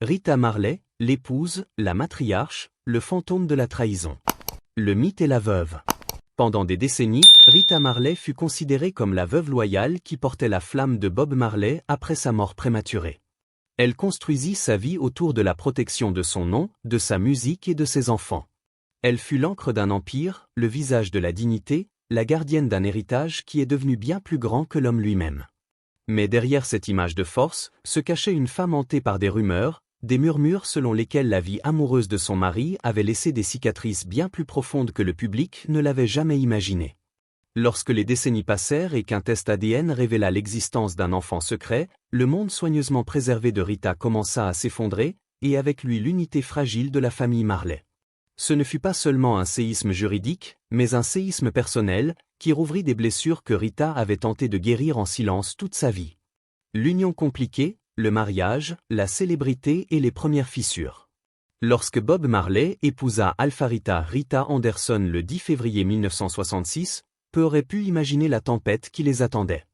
Rita Marley, l'épouse, la matriarche, le fantôme de la trahison. Le mythe et la veuve. Pendant des décennies, Rita Marley fut considérée comme la veuve loyale qui portait la flamme de Bob Marley après sa mort prématurée. Elle construisit sa vie autour de la protection de son nom, de sa musique et de ses enfants. Elle fut l'ancre d'un empire, le visage de la dignité, la gardienne d'un héritage qui est devenu bien plus grand que l'homme lui-même. Mais derrière cette image de force, se cachait une femme hantée par des rumeurs, des murmures selon lesquels la vie amoureuse de son mari avait laissé des cicatrices bien plus profondes que le public ne l'avait jamais imaginé. Lorsque les décennies passèrent et qu'un test ADN révéla l'existence d'un enfant secret, le monde soigneusement préservé de Rita commença à s'effondrer, et avec lui l'unité fragile de la famille Marley. Ce ne fut pas seulement un séisme juridique, mais un séisme personnel, qui rouvrit des blessures que Rita avait tenté de guérir en silence toute sa vie. L'union compliquée, le mariage, la célébrité et les premières fissures. Lorsque Bob Marley épousa Alpha Rita Anderson le 10 février 1966, peu auraient pu imaginer la tempête qui les attendait.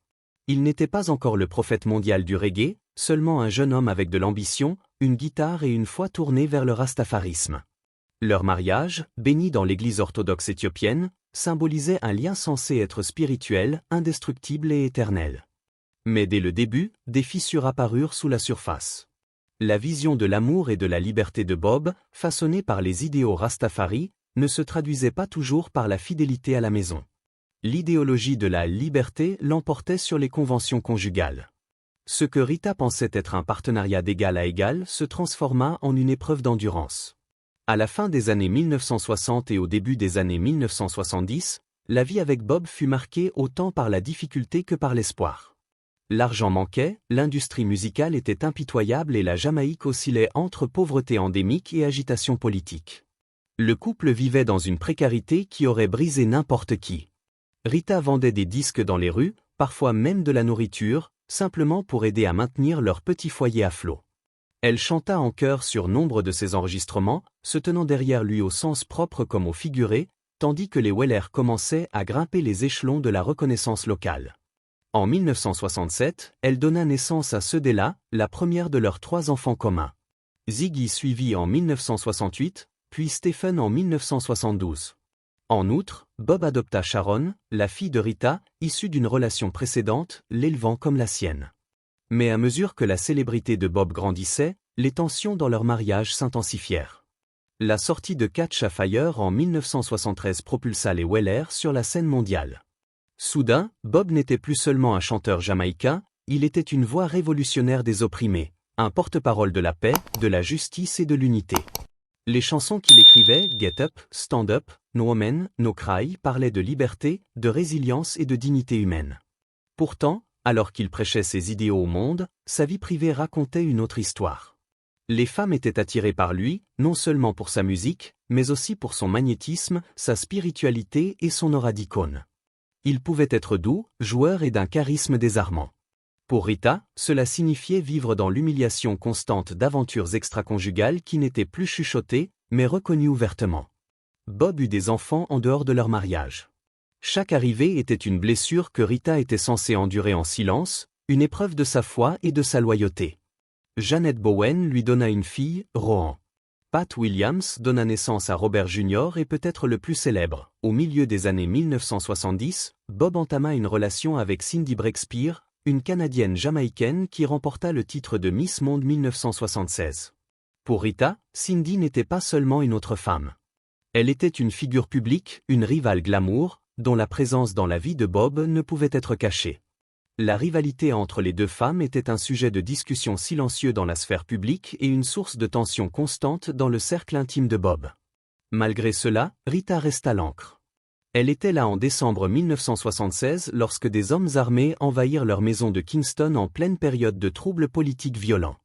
Il n'était pas encore le prophète mondial du reggae, seulement un jeune homme avec de l'ambition, une guitare et une foi tournée vers le rastafarisme. Leur mariage, béni dans l'église orthodoxe éthiopienne, symbolisait un lien censé être spirituel, indestructible et éternel. Mais dès le début, des fissures apparurent sous la surface. La vision de l'amour et de la liberté de Bob, façonnée par les idéaux Rastafari, ne se traduisait pas toujours par la fidélité à la maison. L'idéologie de la liberté l'emportait sur les conventions conjugales. Ce que Rita pensait être un partenariat d'égal à égal se transforma en une épreuve d'endurance. À la fin des années 1960 et au début des années 1970, la vie avec Bob fut marquée autant par la difficulté que par l'espoir. L'argent manquait, l'industrie musicale était impitoyable et la Jamaïque oscillait entre pauvreté endémique et agitation politique. Le couple vivait dans une précarité qui aurait brisé n'importe qui. Rita vendait des disques dans les rues, parfois même de la nourriture, simplement pour aider à maintenir leur petit foyer à flot. Elle chanta en chœur sur nombre de ses enregistrements, se tenant derrière lui au sens propre comme au figuré, tandis que les Weller commençaient à grimper les échelons de la reconnaissance locale. En 1967, elle donna naissance à Cedella, la première de leurs 3 enfants communs. Ziggy suivit en 1968, puis Stephen en 1972. En outre, Bob adopta Sharon, la fille de Rita, issue d'une relation précédente, l'élevant comme la sienne. Mais à mesure que la célébrité de Bob grandissait, les tensions dans leur mariage s'intensifièrent. La sortie de Catch a Fire en 1973 propulsa les Weller sur la scène mondiale. Soudain, Bob n'était plus seulement un chanteur jamaïcain, il était une voix révolutionnaire des opprimés, un porte-parole de la paix, de la justice et de l'unité. Les chansons qu'il écrivait, Get Up, Stand Up, No Woman, No Cry, parlaient de liberté, de résilience et de dignité humaine. Pourtant, alors qu'il prêchait ses idéaux au monde, sa vie privée racontait une autre histoire. Les femmes étaient attirées par lui, non seulement pour sa musique, mais aussi pour son magnétisme, sa spiritualité et son aura d'icône. Il pouvait être doux, joueur et d'un charisme désarmant. Pour Rita, cela signifiait vivre dans l'humiliation constante d'aventures extraconjugales qui n'étaient plus chuchotées, mais reconnues ouvertement. Bob eut des enfants en dehors de leur mariage. Chaque arrivée était une blessure que Rita était censée endurer en silence, une épreuve de sa foi et de sa loyauté. Janet Bowen lui donna une fille, Rohan. Pat Williams donna naissance à Robert Jr. et peut-être le plus célèbre. Au milieu des années 1970, Bob entama une relation avec Cindy Breakspear, une Canadienne jamaïcaine qui remporta le titre de Miss Monde 1976. Pour Rita, Cindy n'était pas seulement une autre femme. Elle était une figure publique, une rivale glamour, dont la présence dans la vie de Bob ne pouvait être cachée. La rivalité entre les deux femmes était un sujet de discussion silencieux dans la sphère publique et une source de tension constante dans le cercle intime de Bob. Malgré cela, Rita resta l'ancre. Elle était là en décembre 1976 lorsque des hommes armés envahirent leur maison de Kingston en pleine période de troubles politiques violents.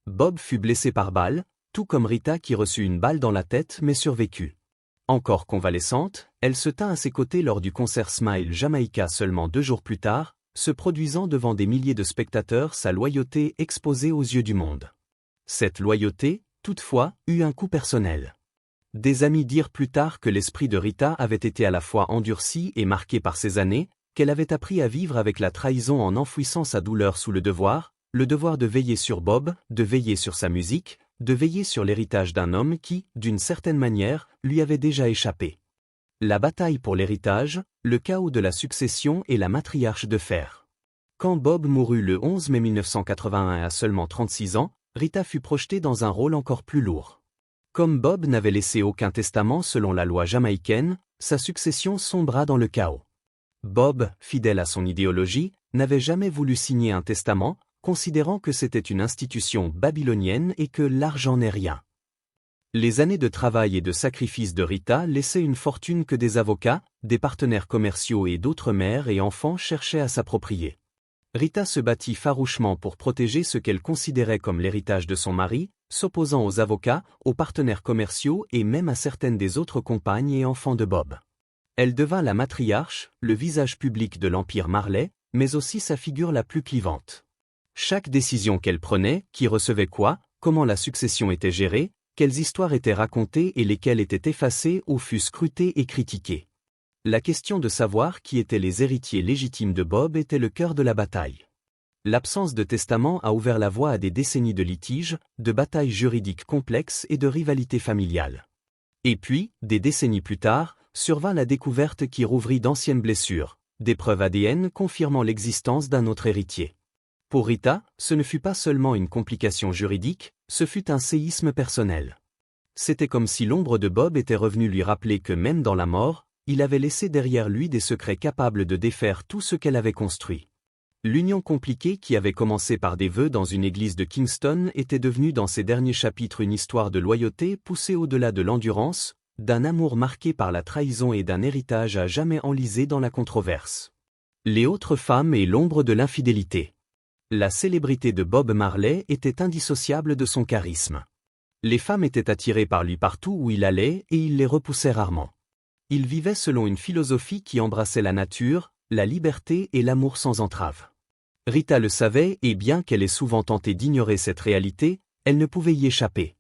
Bob fut blessé par balle, tout comme Rita qui reçut une balle dans la tête mais survécut. Encore convalescente, elle se tint à ses côtés lors du concert Smile Jamaica seulement 2 jours plus tard, se produisant devant des milliers de spectateurs, sa loyauté exposée aux yeux du monde. Cette loyauté, toutefois, eut un coût personnel. Des amis dirent plus tard que l'esprit de Rita avait été à la fois endurci et marqué par ces années, qu'elle avait appris à vivre avec la trahison en enfouissant sa douleur sous le devoir de veiller sur Bob, de veiller sur sa musique, de veiller sur l'héritage d'un homme qui, d'une certaine manière, lui avait déjà échappé. La bataille pour l'héritage, le chaos de la succession et la matriarche de fer. Quand Bob mourut le 11 mai 1981 à seulement 36 ans, Rita fut projetée dans un rôle encore plus lourd. Comme Bob n'avait laissé aucun testament selon la loi jamaïcaine, sa succession sombra dans le chaos. Bob, fidèle à son idéologie, n'avait jamais voulu signer un testament, considérant que c'était une institution babylonienne et que l'argent n'est rien. Les années de travail et de sacrifice de Rita laissaient une fortune que des avocats, des partenaires commerciaux et d'autres mères et enfants cherchaient à s'approprier. Rita se battit farouchement pour protéger ce qu'elle considérait comme l'héritage de son mari, s'opposant aux avocats, aux partenaires commerciaux et même à certaines des autres compagnes et enfants de Bob. Elle devint la matriarche, le visage public de l'Empire Marley, mais aussi sa figure la plus clivante. Chaque décision qu'elle prenait, qui recevait quoi, comment la succession était gérée, quelles histoires étaient racontées et lesquelles étaient effacées ou fut scrutée et critiquée. La question de savoir qui étaient les héritiers légitimes de Bob était le cœur de la bataille. L'absence de testament a ouvert la voie à des décennies de litiges, de batailles juridiques complexes et de rivalités familiales. Et puis, des décennies plus tard, survint la découverte qui rouvrit d'anciennes blessures, des preuves ADN confirmant l'existence d'un autre héritier. Pour Rita, ce ne fut pas seulement une complication juridique, ce fut un séisme personnel. C'était comme si l'ombre de Bob était revenue lui rappeler que même dans la mort, il avait laissé derrière lui des secrets capables de défaire tout ce qu'elle avait construit. L'union compliquée qui avait commencé par des vœux dans une église de Kingston était devenue dans ses derniers chapitres une histoire de loyauté poussée au-delà de l'endurance, d'un amour marqué par la trahison et d'un héritage à jamais enlisé dans la controverse. Les autres femmes et l'ombre de l'infidélité. La célébrité de Bob Marley était indissociable de son charisme. Les femmes étaient attirées par lui partout où il allait et il les repoussait rarement. Il vivait selon une philosophie qui embrassait la nature, la liberté et l'amour sans entrave. Rita le savait et bien qu'elle ait souvent tenté d'ignorer cette réalité, elle ne pouvait y échapper.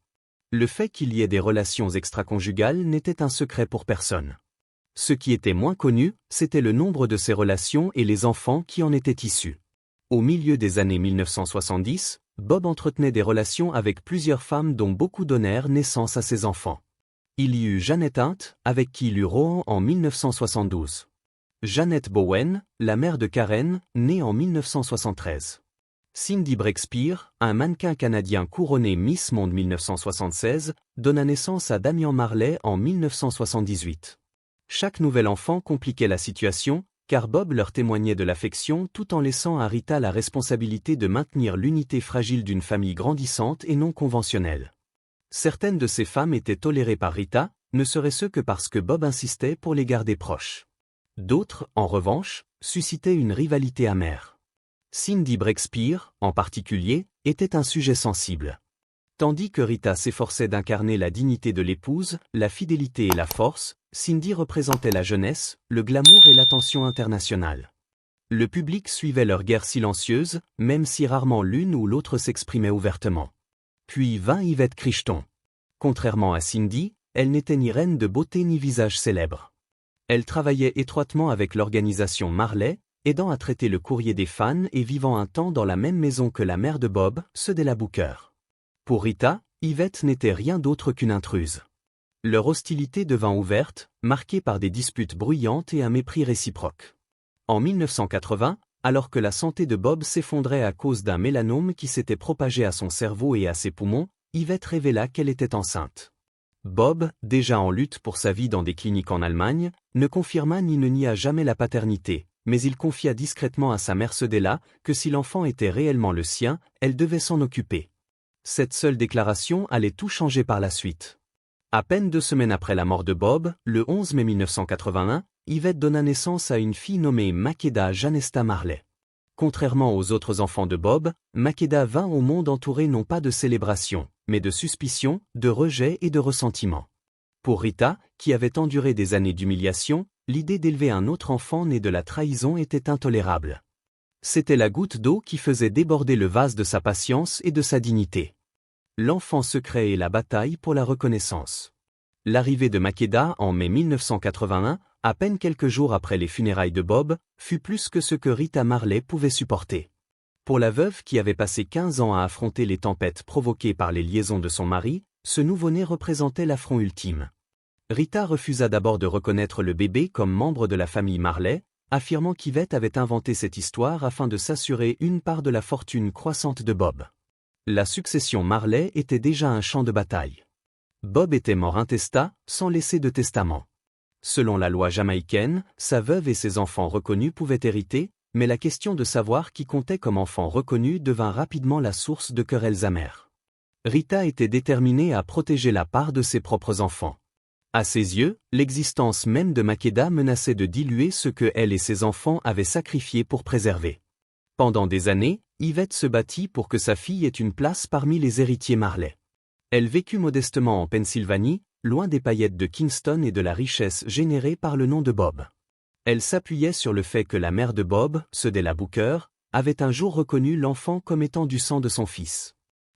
Le fait qu'il y ait des relations extraconjugales n'était un secret pour personne. Ce qui était moins connu, c'était le nombre de ces relations et les enfants qui en étaient issus. Au milieu des années 1970, Bob entretenait des relations avec plusieurs femmes dont beaucoup donnèrent naissance à ses enfants. Il y eut Janet Hunt, avec qui il eut Rohan en 1972. Janet Bowen, la mère de Karen, née en 1973. Cindy Breakspear, un mannequin canadien couronné Miss Monde 1976, donna naissance à Damian Marley en 1978. Chaque nouvel enfant compliquait la situation, car Bob leur témoignait de l'affection tout en laissant à Rita la responsabilité de maintenir l'unité fragile d'une famille grandissante et non conventionnelle. Certaines de ces femmes étaient tolérées par Rita, ne serait-ce que parce que Bob insistait pour les garder proches. D'autres, en revanche, suscitaient une rivalité amère. Cindy Breakspear, en particulier, était un sujet sensible. Tandis que Rita s'efforçait d'incarner la dignité de l'épouse, la fidélité et la force, Cindy représentait la jeunesse, le glamour et l'attention internationale. Le public suivait leur guerre silencieuse, même si rarement l'une ou l'autre s'exprimait ouvertement. Puis vint Yvette Crichton. Contrairement à Cindy, elle n'était ni reine de beauté ni visage célèbre. Elle travaillait étroitement avec l'organisation Marley, aidant à traiter le courrier des fans et vivant un temps dans la même maison que la mère de Bob, Cedella Booker. Pour Rita, Yvette n'était rien d'autre qu'une intruse. Leur hostilité devint ouverte, marquée par des disputes bruyantes et un mépris réciproque. En 1980, alors que la santé de Bob s'effondrait à cause d'un mélanome qui s'était propagé à son cerveau et à ses poumons, Yvette révéla qu'elle était enceinte. Bob, déjà en lutte pour sa vie dans des cliniques en Allemagne, ne confirma ni ne nia jamais la paternité, mais il confia discrètement à sa mère Cedella que si l'enfant était réellement le sien, elle devait s'en occuper. Cette seule déclaration allait tout changer par la suite. À peine 2 semaines après la mort de Bob, le 11 mai 1981, Yvette donna naissance à une fille nommée Makeda Janesta Marley. Contrairement aux autres enfants de Bob, Makeda vint au monde entouré non pas de célébration, mais de suspicion, de rejet et de ressentiment. Pour Rita, qui avait enduré des années d'humiliation, l'idée d'élever un autre enfant né de la trahison était intolérable. C'était la goutte d'eau qui faisait déborder le vase de sa patience et de sa dignité. L'enfant secret et la bataille pour la reconnaissance. L'arrivée de Makeda en mai 1981, à peine quelques jours après les funérailles de Bob, fut plus que ce que Rita Marley pouvait supporter. Pour la veuve qui avait passé 15 ans à affronter les tempêtes provoquées par les liaisons de son mari, ce nouveau-né représentait l'affront ultime. Rita refusa d'abord de reconnaître le bébé comme membre de la famille Marley, affirmant qu'Yvette avait inventé cette histoire afin de s'assurer une part de la fortune croissante de Bob. La succession Marley était déjà un champ de bataille. Bob était mort intestat, sans laisser de testament. Selon la loi jamaïcaine, sa veuve et ses enfants reconnus pouvaient hériter, mais la question de savoir qui comptait comme enfant reconnu devint rapidement la source de querelles amères. Rita était déterminée à protéger la part de ses propres enfants. À ses yeux, l'existence même de Makeda menaçait de diluer ce que elle et ses enfants avaient sacrifié pour préserver. Pendant des années, Yvette se battit pour que sa fille ait une place parmi les héritiers Marley. Elle vécut modestement en Pennsylvanie, loin des paillettes de Kingston et de la richesse générée par le nom de Bob. Elle s'appuyait sur le fait que la mère de Bob, Cedella Booker, avait un jour reconnu l'enfant comme étant du sang de son fils.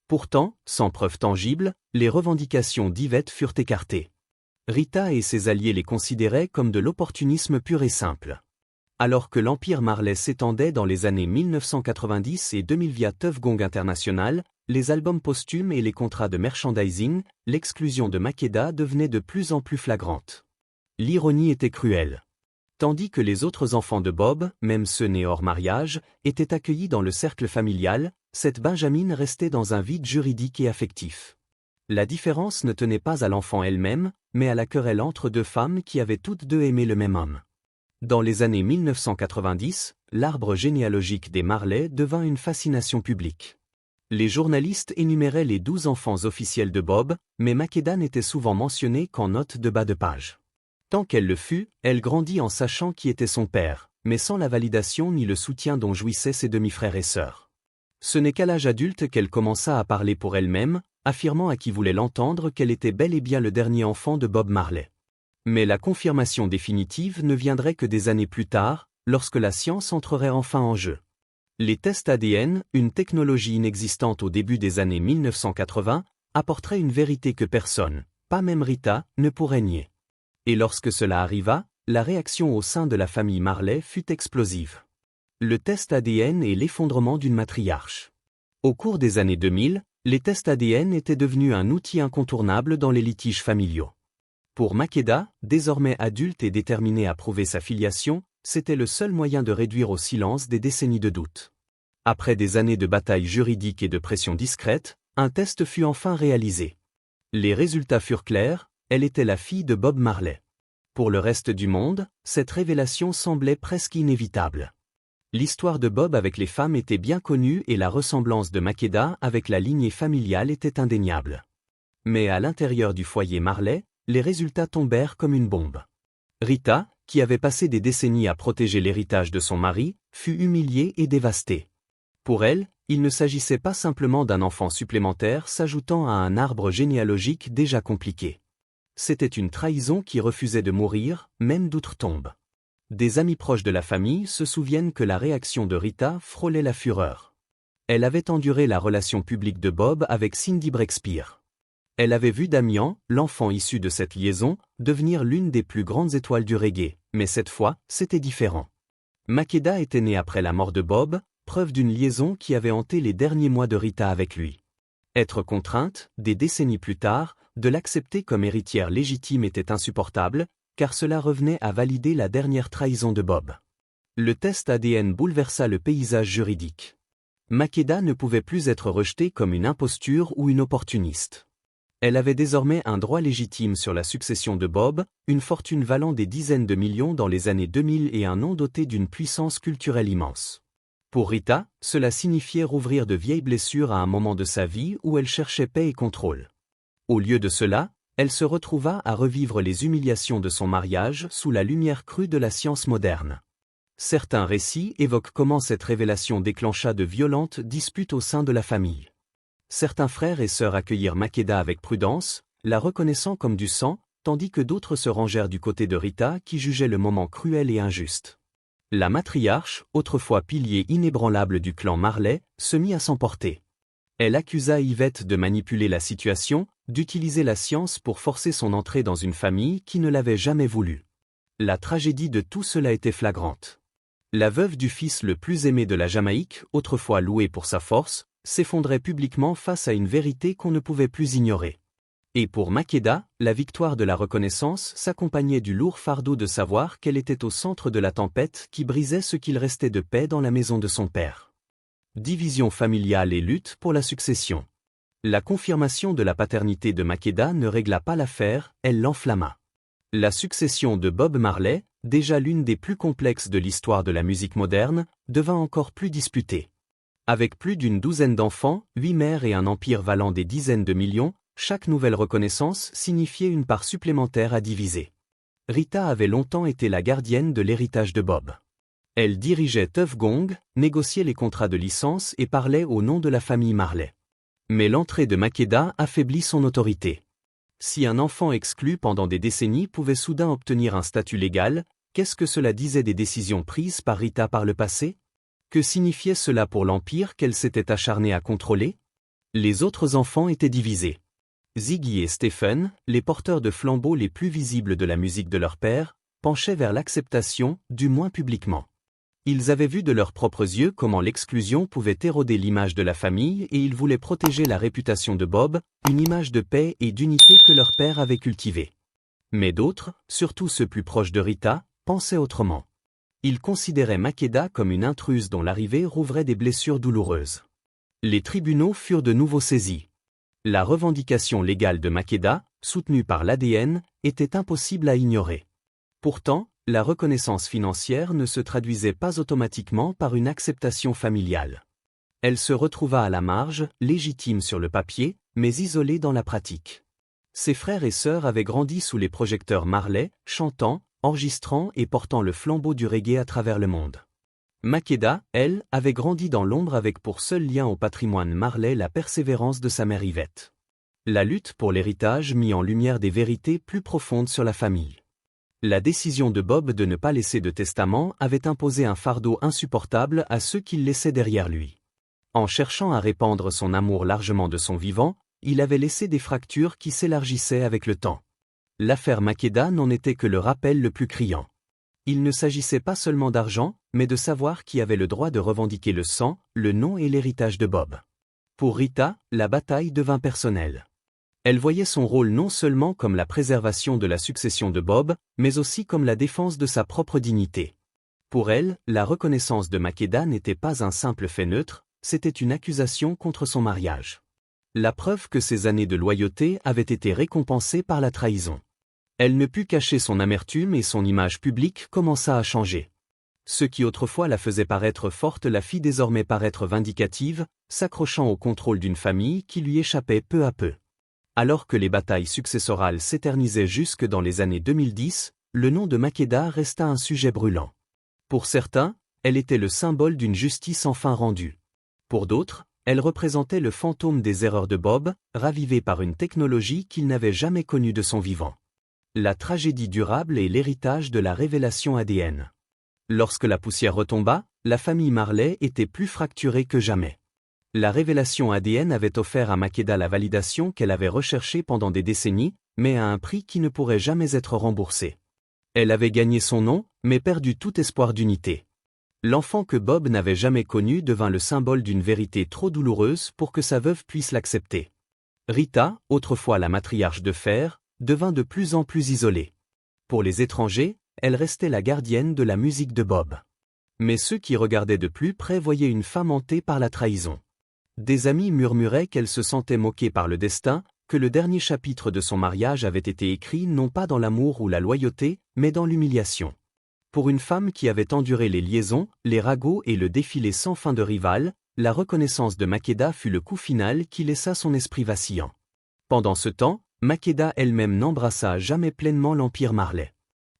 Pourtant, sans preuve tangible, les revendications d'Yvette furent écartées. Rita et ses alliés les considéraient comme de l'opportunisme pur et simple. Alors que l'empire Marley s'étendait dans les années 1990 et 2000 via Tuff Gong International, les albums posthumes et les contrats de merchandising, l'exclusion de Makeda devenait de plus en plus flagrante. L'ironie était cruelle. Tandis que les autres enfants de Bob, même ceux nés hors mariage, étaient accueillis dans le cercle familial, cette Benjamin restait dans un vide juridique et affectif. La différence ne tenait pas à l'enfant elle-même, mais à la querelle entre deux femmes qui avaient toutes deux aimé le même homme. Dans les années 1990, l'arbre généalogique des Marley devint une fascination publique. Les journalistes énuméraient les 12 enfants officiels de Bob, mais Makeda n'était souvent mentionnée qu'en note de bas de page. Tant qu'elle le fut, elle grandit en sachant qui était son père, mais sans la validation ni le soutien dont jouissaient ses demi-frères et sœurs. Ce n'est qu'à l'âge adulte qu'elle commença à parler pour elle-même, affirmant à qui voulait l'entendre qu'elle était bel et bien le dernier enfant de Bob Marley. Mais la confirmation définitive ne viendrait que des années plus tard, lorsque la science entrerait enfin en jeu. Les tests ADN, une technologie inexistante au début des années 1980, apporteraient une vérité que personne, pas même Rita, ne pourrait nier. Et lorsque cela arriva, la réaction au sein de la famille Marley fut explosive. Le test ADN est l'effondrement d'une matriarche. Au cours des années 2000, les tests ADN étaient devenus un outil incontournable dans les litiges familiaux. Pour Makeda, désormais adulte et déterminée à prouver sa filiation, c'était le seul moyen de réduire au silence des décennies de doute. Après des années de batailles juridiques et de pression discrète, un test fut enfin réalisé. Les résultats furent clairs, elle était la fille de Bob Marley. Pour le reste du monde, cette révélation semblait presque inévitable. L'histoire de Bob avec les femmes était bien connue et la ressemblance de Makeda avec la lignée familiale était indéniable. Mais à l'intérieur du foyer Marley, les résultats tombèrent comme une bombe. Rita, qui avait passé des décennies à protéger l'héritage de son mari, fut humiliée et dévastée. Pour elle, il ne s'agissait pas simplement d'un enfant supplémentaire s'ajoutant à un arbre généalogique déjà compliqué. C'était une trahison qui refusait de mourir, même d'outre-tombe. Des amis proches de la famille se souviennent que la réaction de Rita frôlait la fureur. Elle avait enduré la relation publique de Bob avec Cindy Breakspear. Elle avait vu Damian, l'enfant issu de cette liaison, devenir l'une des plus grandes étoiles du reggae, mais cette fois, c'était différent. Makeda était née après la mort de Bob, preuve d'une liaison qui avait hanté les derniers mois de Rita avec lui. Être contrainte, des décennies plus tard, de l'accepter comme héritière légitime était insupportable, car cela revenait à valider la dernière trahison de Bob. Le test ADN bouleversa le paysage juridique. Makeda ne pouvait plus être rejetée comme une imposture ou une opportuniste. Elle avait désormais un droit légitime sur la succession de Bob, une fortune valant des dizaines de millions dans les années 2000 et un nom doté d'une puissance culturelle immense. Pour Rita, cela signifiait rouvrir de vieilles blessures à un moment de sa vie où elle cherchait paix et contrôle. Au lieu de cela, elle se retrouva à revivre les humiliations de son mariage sous la lumière crue de la science moderne. Certains récits évoquent comment cette révélation déclencha de violentes disputes au sein de la famille. Certains frères et sœurs accueillirent Makeda avec prudence, la reconnaissant comme du sang, tandis que d'autres se rangèrent du côté de Rita qui jugeait le moment cruel et injuste. La matriarche, autrefois pilier inébranlable du clan Marley, se mit à s'emporter. Elle accusa Yvette de manipuler la situation, d'utiliser la science pour forcer son entrée dans une famille qui ne l'avait jamais voulu. La tragédie de tout cela était flagrante. La veuve du fils le plus aimé de la Jamaïque, autrefois loué pour sa force, s'effondrait publiquement face à une vérité qu'on ne pouvait plus ignorer. Et pour Makeda, la victoire de la reconnaissance s'accompagnait du lourd fardeau de savoir qu'elle était au centre de la tempête qui brisait ce qu'il restait de paix dans la maison de son père. Division familiale et lutte pour la succession. La confirmation de la paternité de Makeda ne régla pas l'affaire, elle l'enflamma. La succession de Bob Marley, déjà l'une des plus complexes de l'histoire de la musique moderne, devint encore plus disputée. Avec plus d'une douzaine d'enfants, 8 mères et un empire valant des dizaines de millions, chaque nouvelle reconnaissance signifiait une part supplémentaire à diviser. Rita avait longtemps été la gardienne de l'héritage de Bob. Elle dirigeait Tuff Gong, négociait les contrats de licence et parlait au nom de la famille Marley. Mais l'entrée de Makeda affaiblit son autorité. Si un enfant exclu pendant des décennies pouvait soudain obtenir un statut légal, qu'est-ce que cela disait des décisions prises par Rita par le passé? Que signifiait cela pour l'empire qu'elle s'était acharnée à contrôler? Les autres enfants étaient divisés. Ziggy et Stephen, les porteurs de flambeaux les plus visibles de la musique de leur père, penchaient vers l'acceptation, du moins publiquement. Ils avaient vu de leurs propres yeux comment l'exclusion pouvait éroder l'image de la famille et ils voulaient protéger la réputation de Bob, une image de paix et d'unité que leur père avait cultivée. Mais d'autres, surtout ceux plus proches de Rita, pensaient autrement. Ils considéraient Makeda comme une intruse dont l'arrivée rouvrait des blessures douloureuses. Les tribunaux furent de nouveau saisis. La revendication légale de Makeda, soutenue par l'ADN, était impossible à ignorer. Pourtant, la reconnaissance financière ne se traduisait pas automatiquement par une acceptation familiale. Elle se retrouva à la marge, légitime sur le papier, mais isolée dans la pratique. Ses frères et sœurs avaient grandi sous les projecteurs Marley, chantant, enregistrant et portant le flambeau du reggae à travers le monde. Makeda, elle, avait grandi dans l'ombre avec pour seul lien au patrimoine Marley la persévérance de sa mère Yvette. La lutte pour l'héritage mit en lumière des vérités plus profondes sur la famille. La décision de Bob de ne pas laisser de testament avait imposé un fardeau insupportable à ceux qu'il laissait derrière lui. En cherchant à répandre son amour largement de son vivant, il avait laissé des fractures qui s'élargissaient avec le temps. L'affaire Makeda n'en était que le rappel le plus criant. Il ne s'agissait pas seulement d'argent, mais de savoir qui avait le droit de revendiquer le sang, le nom et l'héritage de Bob. Pour Rita, la bataille devint personnelle. Elle voyait son rôle non seulement comme la préservation de la succession de Bob, mais aussi comme la défense de sa propre dignité. Pour elle, la reconnaissance de Makeda n'était pas un simple fait neutre, c'était une accusation contre son mariage. La preuve que ses années de loyauté avaient été récompensées par la trahison. Elle ne put cacher son amertume et son image publique commença à changer. Ce qui autrefois la faisait paraître forte la fit désormais paraître vindicative, s'accrochant au contrôle d'une famille qui lui échappait peu à peu. Alors que les batailles successorales s'éternisaient jusque dans les années 2010, le nom de Makeda resta un sujet brûlant. Pour certains, elle était le symbole d'une justice enfin rendue. Pour d'autres, elle représentait le fantôme des erreurs de Bob, ravivé par une technologie qu'il n'avait jamais connue de son vivant. La tragédie durable et l'héritage de la révélation ADN. Lorsque la poussière retomba, la famille Marley était plus fracturée que jamais. La révélation ADN avait offert à Makeda la validation qu'elle avait recherchée pendant des décennies, mais à un prix qui ne pourrait jamais être remboursé. Elle avait gagné son nom, mais perdu tout espoir d'unité. L'enfant que Bob n'avait jamais connu devint le symbole d'une vérité trop douloureuse pour que sa veuve puisse l'accepter. Rita, autrefois la matriarche de fer, devint de plus en plus isolée. Pour les étrangers, elle restait la gardienne de la musique de Bob. Mais ceux qui regardaient de plus près voyaient une femme hantée par la trahison. Des amis murmuraient qu'elle se sentait moquée par le destin, que le dernier chapitre de son mariage avait été écrit non pas dans l'amour ou la loyauté, mais dans l'humiliation. Pour une femme qui avait enduré les liaisons, les ragots et le défilé sans fin de rivales, la reconnaissance de Makeda fut le coup final qui laissa son esprit vacillant. Pendant ce temps, Makeda elle-même n'embrassa jamais pleinement l'empire Marley.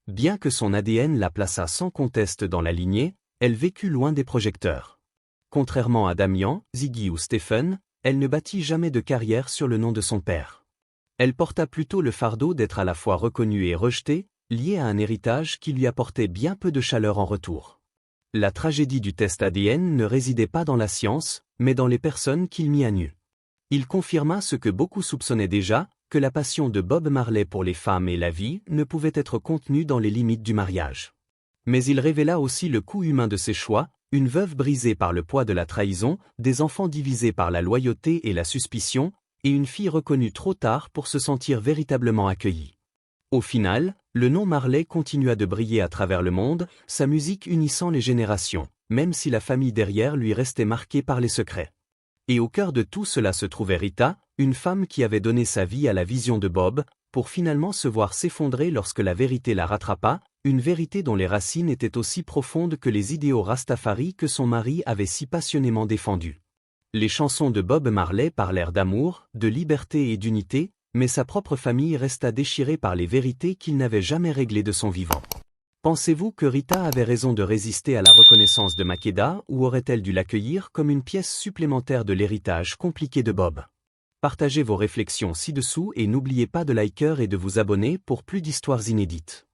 Bien que son ADN la plaçât sans conteste dans la lignée, elle vécut loin des projecteurs. Contrairement à Damian, Ziggy ou Stephen, elle ne bâtit jamais de carrière sur le nom de son père. Elle porta plutôt le fardeau d'être à la fois reconnue et rejetée, liée à un héritage qui lui apportait bien peu de chaleur en retour. La tragédie du test ADN ne résidait pas dans la science, mais dans les personnes qu'il mit à nu. Il confirma ce que beaucoup soupçonnaient déjà, que la passion de Bob Marley pour les femmes et la vie ne pouvait être contenue dans les limites du mariage. Mais il révéla aussi le coût humain de ses choix, une veuve brisée par le poids de la trahison, des enfants divisés par la loyauté et la suspicion, et une fille reconnue trop tard pour se sentir véritablement accueillie. Au final, le nom Marley continua de briller à travers le monde, sa musique unissant les générations, même si la famille derrière lui restait marquée par les secrets. Et au cœur de tout cela se trouvait Rita, une femme qui avait donné sa vie à la vision de Bob, pour finalement se voir s'effondrer lorsque la vérité la rattrapa, une vérité dont les racines étaient aussi profondes que les idéaux Rastafari que son mari avait si passionnément défendus. Les chansons de Bob Marley parlèrent d'amour, de liberté et d'unité, mais sa propre famille resta déchirée par les vérités qu'il n'avait jamais réglées de son vivant. Pensez-vous que Rita avait raison de résister à la reconnaissance de Makeda ou aurait-elle dû l'accueillir comme une pièce supplémentaire de l'héritage compliqué de Bob? Partagez vos réflexions ci-dessous et n'oubliez pas de liker et de vous abonner pour plus d'histoires inédites.